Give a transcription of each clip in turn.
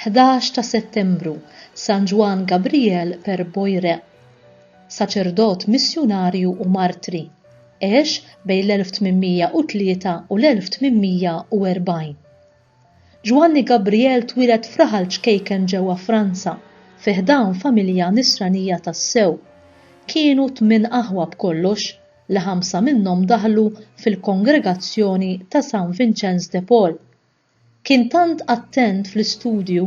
11 ta' Settembru, San Juan Gabriel Perboire, saċerdot missjonarju u martri, għex bejn l-1803 u l-1840. Giovanni Gabriel twilet f'Raħal Ċkejken ġewwa Franza, fi ħdan familja nisranija tas-sew. Kienu 8 aħwa b'kollox, li 5 minnhom daħlu fil-kongregazzjoni ta' San Vincenz de Paul. Kien tant attent fl-istudju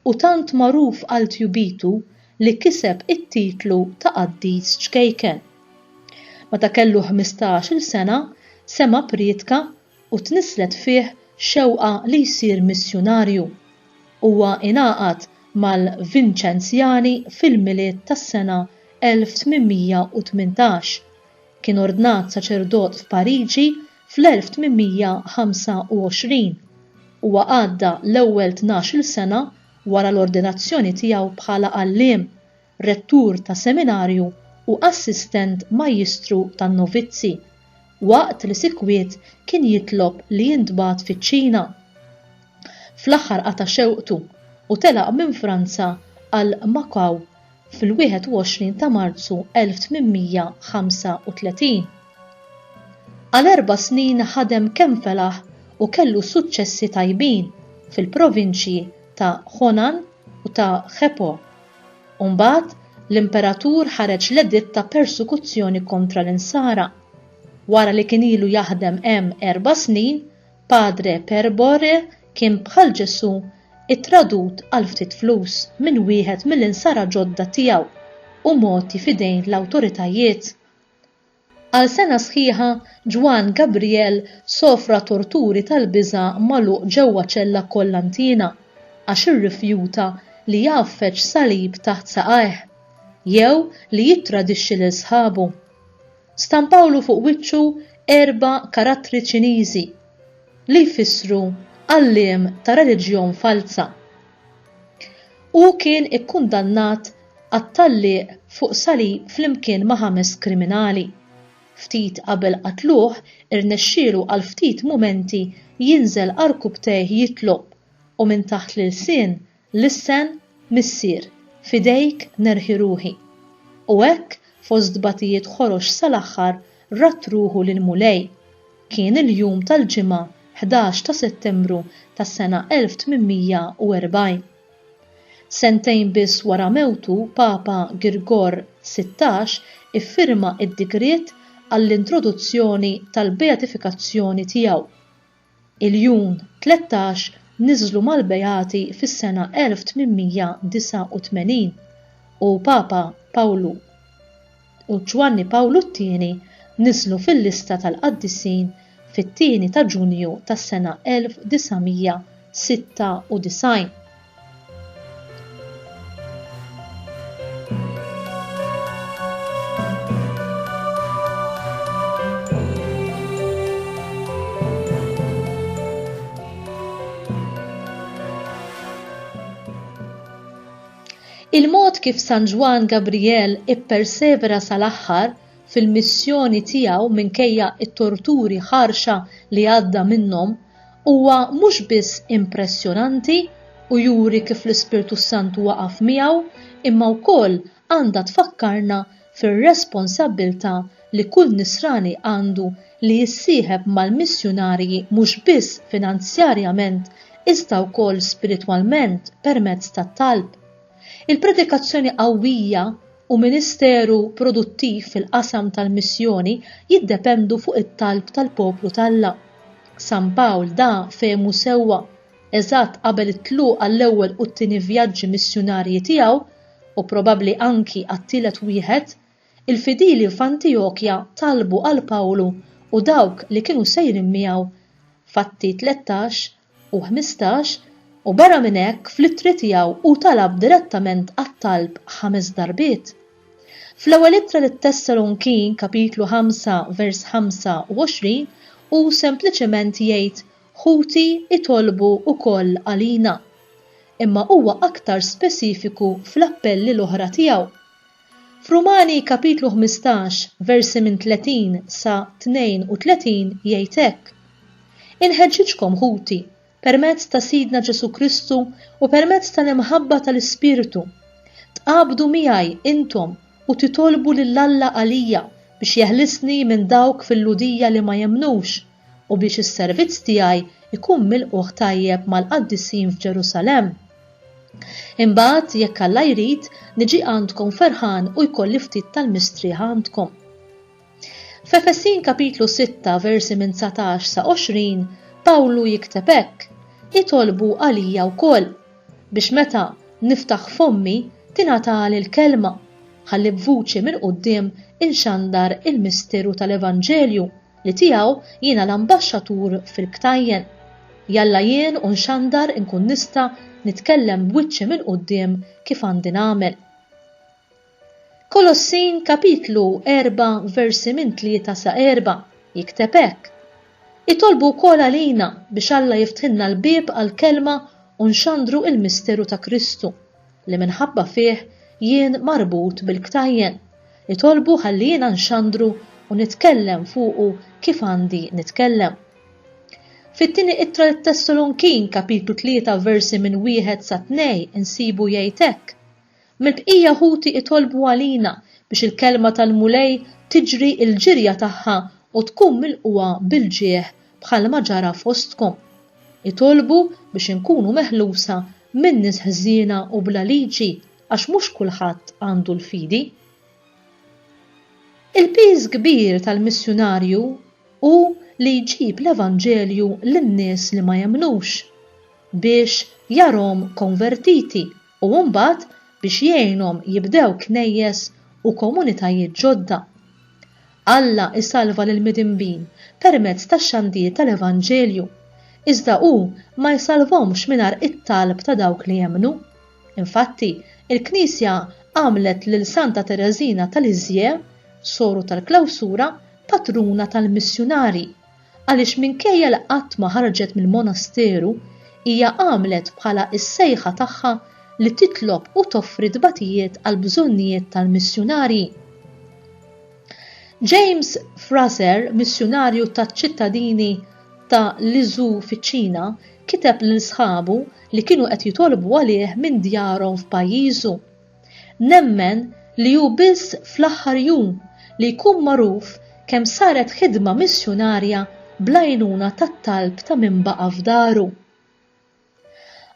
u tant magħruf għal tjubitu li kiseb it-titlu ta' Qaddis Ċkejken. Meta kellu 15-il sena, sema priedka u tnislet fih xewqa li jsir missjonarju. Huwa ingħaqad mal-Vinċenzjani fil-miliet tas-sena 1818. Kien ordnat saċerdot f'Pariġi fl-1825. Huwa għadda l-ewwel 12-il sena wara l-ordinazzjoni tiegħu bħala għalliem, rettur ta' seminarju u assistent majjistru tan-novizzi, waqt li sikwiet kien jitlob li jintbagħat fiċ-Ċina. Fl-aħħar qata' xewqtu u telaq minn Franza għal Macau fil-21 ta' Marzu 1835. Għal 4 snin ħadem kemm felaħ u kellu suċċessi tajbin fil-provinċji ta' Honan u ta' Hepo. Mbagħad l-imperatur ħareġ l-editt ta' persekuzzjoni kontra l-insara. Wara li kien ilu jaħdem hemm 4 snin, Padre Perboire kien bħal Ġesu ittradut għal ftit flus minn wieħed mill-insara ġodda tiegħu u moti fidejn l-awtoritajiet. Għal sena sħiħa Juan Gabriel sofra torturi tal-biża' magħluq ġewwa ċella kollantina għax irrifjuta li jaffeċ salib taħt saqajh jew li jittradixxi lil sħabu. Stampawlu fuq wiċċu 4 karattri Ċiniżi li jfissru għalliem ta' reliġjon falsa. U kien ikkundannat għat-talliq fuq salib flimkien ma' 5 kriminali. Ftit qabel qatluh irnexxielu għal ftit mumenti jinżel arkubtejh jitlob u minn taħt l-ilsien lissen missier fidejk nerħi ruħi. U hekk fost batijiet ħorox sal-aħħar rattruħu lil mulej. Kien il-jum tal-ġimgħa 11 ta' Settembru tas-sena 1840. Sentejn biss wara mewtu Papa Grigor 16 iffirma id-digriet għall-introduzzjoni tal-beatifikazzjoni tiegħu. Il-jum 13 niżlu mal-beati fis-sena 1889 u Papa Pawlu u Giovanni Pawlu II niżlu fil-lista tal-qaddisin fit-2 ta' Ġunju tas-sena 1996. Il-mod kif San Juan Gabriel ippersevera sal-aħħar fil-missjoni tiegħu minkejja it-torturi ħarxa li għadda minnhom huwa mhux biss impressjonanti u juri kif l-Ispirtu Santu waqaf miegħu, imma wkoll għandha tfakkarna fir-responsabbiltà li kull nisrani għandu li jissieħeb mal-missjonarji mhux biss finanzjarjament iżda wkoll spiritwalment permezz tat-talb. Il-predikazzjoni qawwija u ministeru produttiv fil-qasam tal-missjoni jiddependu fuq it-talb tal-poplu tal-Alla. San Pawl da fehmu sewwa eżatt qabel it-tluq għall-ewwel u t-tieni vjaġġi missjonarji tiegħu u probabbli anki għat-tielet wieħed, il-fidili f'Antiokkja talbu għal Pawlu u dawk li kienu sejrin miegħu Fatti 13 u 15 u barra minn hekk fl-ittri tiegħu u talab direttament għat-talb 5 darbiet. Fl-ewwel ittra lit-Tessalonkin kapitlu 5 vers 25 u sempliċement jgħid ħuti itolbu wkoll għalina. Imma huwa aktar speċifiku fl-appelli l-oħra tiegħu. F'Rumani kapitlu 15 versi minn 30 sa 32 jgħid hekk: Inħeġġiġkom ħuti permezz ta' Sidna Ġesu Kristu u permezz tal-imħabba tal-Ispiritu. Tqabdu miegħi intom u titolbu lill-Alla għalija biex jeħlisni minn dawk fil-ludija li ma jemnux u biex is-servizz tiegħi ikun milquh tajjeb mal-qaddisin f'Ġerusalemm. Imbagħad jekk Alla jrid niġi għandkom ferħan u jkolli ftit tal-mistrieħ għandkom. F'Efesin kapitlu 6 versi minn 19 sa 20 Pawlu jikteb hekk: itolbu għalija wkoll biex meta niftaħ fommi tingħatali l-kelma ħalli b'vuċi minn quddiem inxandar il-misteru tal-Evanġelju li tiegħu jiena l-ambaxxatur fil-ktajjen. Jalla jien u nxandar inkun nista' nitkellem b'wiċċi minn quddiem kif għandi nagħmel. Kolossin kapitlu 4 versi minn 3 sa 4 jikteb hekk: itolbu wkoll għalina biex Alla jiftħilna l-bieb għall-kelma u nxandru il-misteru ta' Kristu li minħabba fih jien marbut bil-ktajjen. Itolbu ħalli jiena nxandru u nitkellem fuqu kif għandi nitkellem. Fit-tieni ittra lit-Tessalonkin kapitlu 3 versi minn 1 sa 2 insibu jgħid hekk: mill-bqija ħuti itolbu għalina biex il-kelma tal-mulej tiġri l-ġirja tagħha u tkun milquha bil-ġieħ bħal ma ġara fostkom. Itolbu biex inkunu meħlusa minn nies ħżiena u bla liġi għax mhux kulħadd għandu l-fidi. Il-piż kbir tal-missjonarju hu li jġib l-Evanġelju lin-nies li ma jemnux biex jarhom konvertiti u mbagħad biex jgħinhom jibdew knejjes u komunitajiet ġodda. Alla isalva lil midinbin permezz tax-xandir tal-Evanġelju, iżda hu ma jsalvhomx mingħajr it-talb ta' dawk li jemnu. Infatti, il-Knisja għamlet lil Santa Tereżina tal-Iżjed, soru tal-Klawsura, patruna tal-missjonari, għaliex minkejja li qatt ma ħarġet mill-monasteru hija għamlet bħala s-sejħa tagħha li titlob u toffri dbatijiet għal bżonnijiet tal-missjonari. James Fraser, missjonarju taċ-ċittadini ta' Lizu fiċ-Ċina, kiteb lil sħabu li kienu qed jitolbu għalih minn djarhom f'pajjiżu. Nemmen li hu biss fl-aħħar jum li jkun magħruf kemm saret ħidma missjonarja bl-għajnuna tat-talb ta' min baqa' f'daru.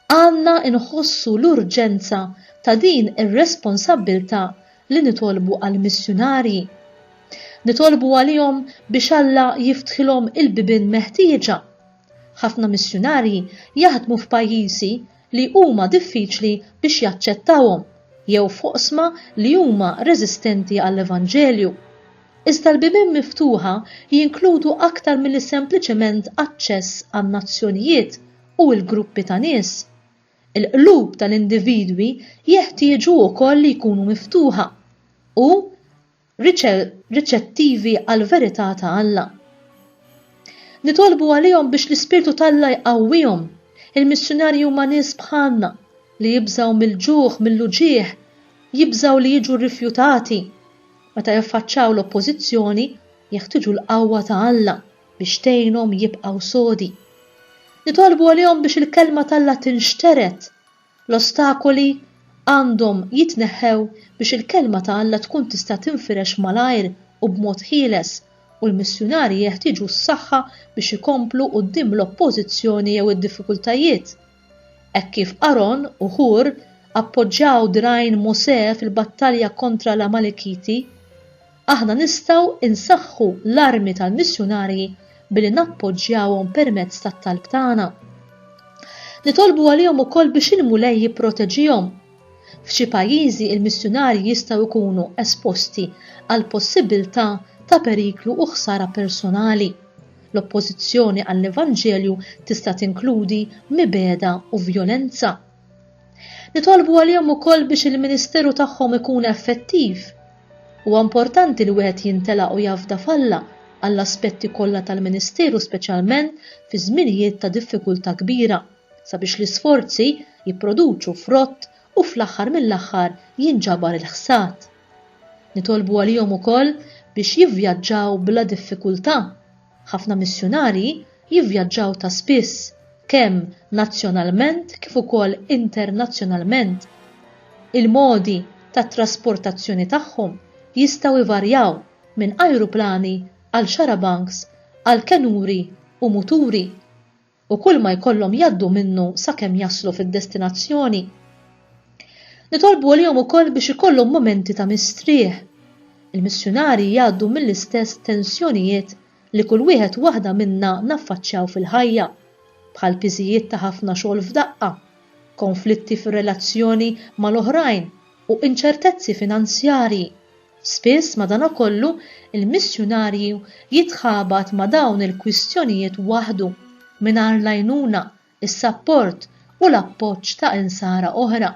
Għandna inħossu l-urġenza ta' din ir-responsabbiltà li nitolbu għall-missjonarji. Nitolbu għalihom biex Alla jiftħilhom il-bibien meħtieġa. Ħafna missjonarji jaħdmu f'pajjiżi li huma diffiċli biex jaċċettawhom jew foqsma li huma reżistenti għall-Evanġelju. Iżda l-bibien miftuħa jinkludu aktar milli sempliċement aċċess għan-nazzjonijiet u l-gruppi ta' nies. Il-qlub tal-individwi jeħtieġu wkoll li jkunu miftuħa u riċettivi għall-verità ta' Alla. Nitolbu għalihom biex l-Ispirtu tal-Alla jqawwihom. Il-missjonarji huma nies bħalna li jibżgħu mill-ġuħ, mill-luġieħ, jibżgħu li jiġu rrifjutati. Meta jaffaċċaw l-oppożizzjoni jeħtieġu l-qawwa ta' Alla biex tgħinhom jibqgħu sodi. Nitolbu għalihom biex il-kelma ta' Alla tinxteret. L-ostakoli għandhom jitneħħew biex il-kelma ta' Alla tkun tista' tinfirex malajr u b'mod ħieles u l-missjonarji jeħtieġu s-saħħa biex ikomplu quddiem l-oppożizzjoni jew id-diffikultajiet. Hekk kif Aron u Hur appoġġjaw dirgħin Mosè fil-battalja kontra l-Amalekiti, aħna nistgħu insaħħu l-armi tal-missjonarji billi nappoġġjawhom permezz tat-talb tagħna. Nitolbu għalihom ukoll biex il-mulej jipproteġihom. F'xi pajjiżi il-missjonarji jistgħu jkunu esposti għal possibilità ta' periklu u ħsara personali. L-oppożizzjoni għall-Evanġelju tista' tinkludi mibeda u vjolenza. Nitolbu għalihom ukoll biex il-ministeru tagħhom ikun effettiv. Huwa importanti li wieħed jintelaq u jafda falla għall-aspetti kollha tal-ministeru speċjalment fi żminijiet ta' diffikultà kbira sabiex l-isforzi jipproduċu frott u fl-aħħar mill-aħħar jinġabar il-ħsad. Nitolbu għalihom ukoll biex jivvjaġġaw bla diffikultà. Ħafna missjonarji jivvjaġġaw ta' spiss, kemm nazzjonalment kif ukoll internazzjonalment. Il-modi tat-trasportazzjoni tagħhom jistgħu jvarjaw minn ajruplani għal xarabanks għal kenuri u muturi u kull ma jkollhom jgħaddu minnu sakemm jaslu fid-destinazzjoni. Nitolbu għalihom ukoll biex ikollhom momenti ta' mistrieħ. Il-missjonarji jgħaddu mill-istess tensjonijiet li kull wieħed waħda minna naffaċċjaw fil-ħajja, bħal piżijiet ta' ħafna xogħol f'daqqa, konflitti fir-relazzjoni mal-oħrajn u inċertezzi finanzjarji. Spiss madankollu il-missjonarju jitħabat ma' dawn il-kwistjonijiet waħdu mingħajr l-għajnuna, is-sapport u l-appoġġ ta' insara oħra.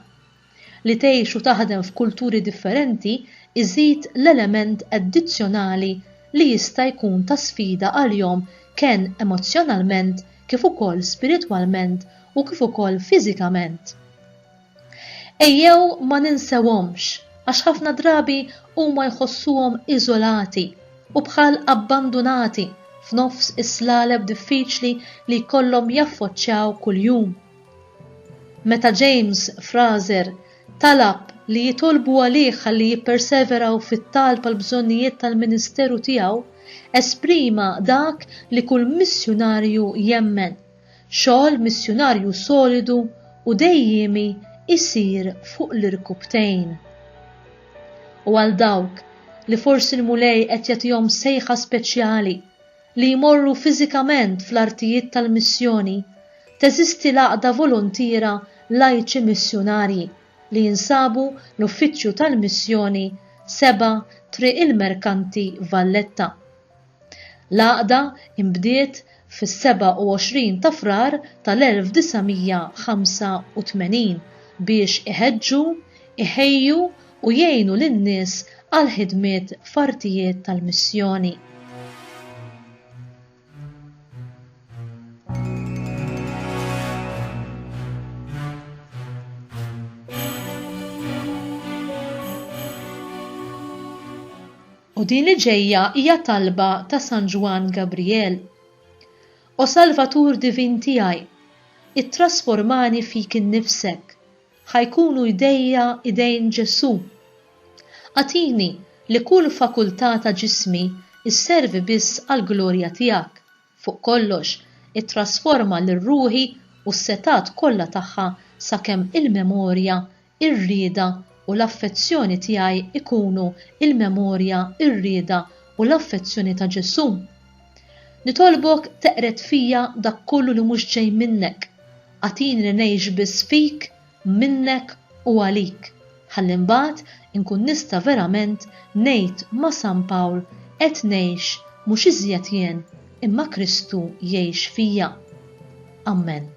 Li tgħix u taħdem f'kulturi differenti iżid l-element addizzjonali li jista' jkun ta' sfida għalihom kemm emozzjonalment kif ukoll spiritwalment u kif ukoll fiżikament. Ejjew ma ninsewhomx għax ħafna drabi huma jħossuhom iżolati u bħal abbandonati f'nofs is-slaleb diffiċli li jkollhom jaffaċċjaw kuljum. Meta James Fraser talab li jitolbu għalih ħalli jipperseveraw fit-talb għal bżonnijiet tal-ministeru tiegħu, esprima dak li kull missjonarju jemmen, xogħol missjonarju solidu u dejjemi isir fuq l-irkubtejn. U għal dawk li forsi l-mulej qed jagħtihom sejħa speċjali li jmorru fiżikament fl-artijiet tal-missjoni, teżisti laqda volontira lajċi missjonarji li jinsabu l-uffiċċju tal-missjoni 7 Triq il-Merkanti Valletta. Laqda imbdiet fis-27 ta' Frar tal-1985 biex iħeġġu, iħejju u jgħinu lin-nies għal ħidmiet f'artijiet tal-missjoni. U din li ġejja hija talba ta' San Juan Gabriel. O Salvatur Divin tiegħi, ittrasformani fik innifsek, ħajkunu idejja idejn Ġesu. Għatini li kull fakultà ta' ġismi isservi biss għal glorja tiegħek. Fuq kollox, ittrasforma l-ruħi u s-setat kollha tagħha sakemm il-memorja, ir-rieda u l-affezzjoni tiegħi ikunu il-memorja, ir-rieda u l-affezzjoni ta' Ġesu. Nitolbok teqret fija dak kollu li mhux ġej minnek. Għatini li ngħix biss fik, minnek u għalik. Ħalli mbagħad inkun nista' verament ngħid ma' San Pawl qed ngħix mhux iżjed jien imma Kristu jgħix fija. Amen.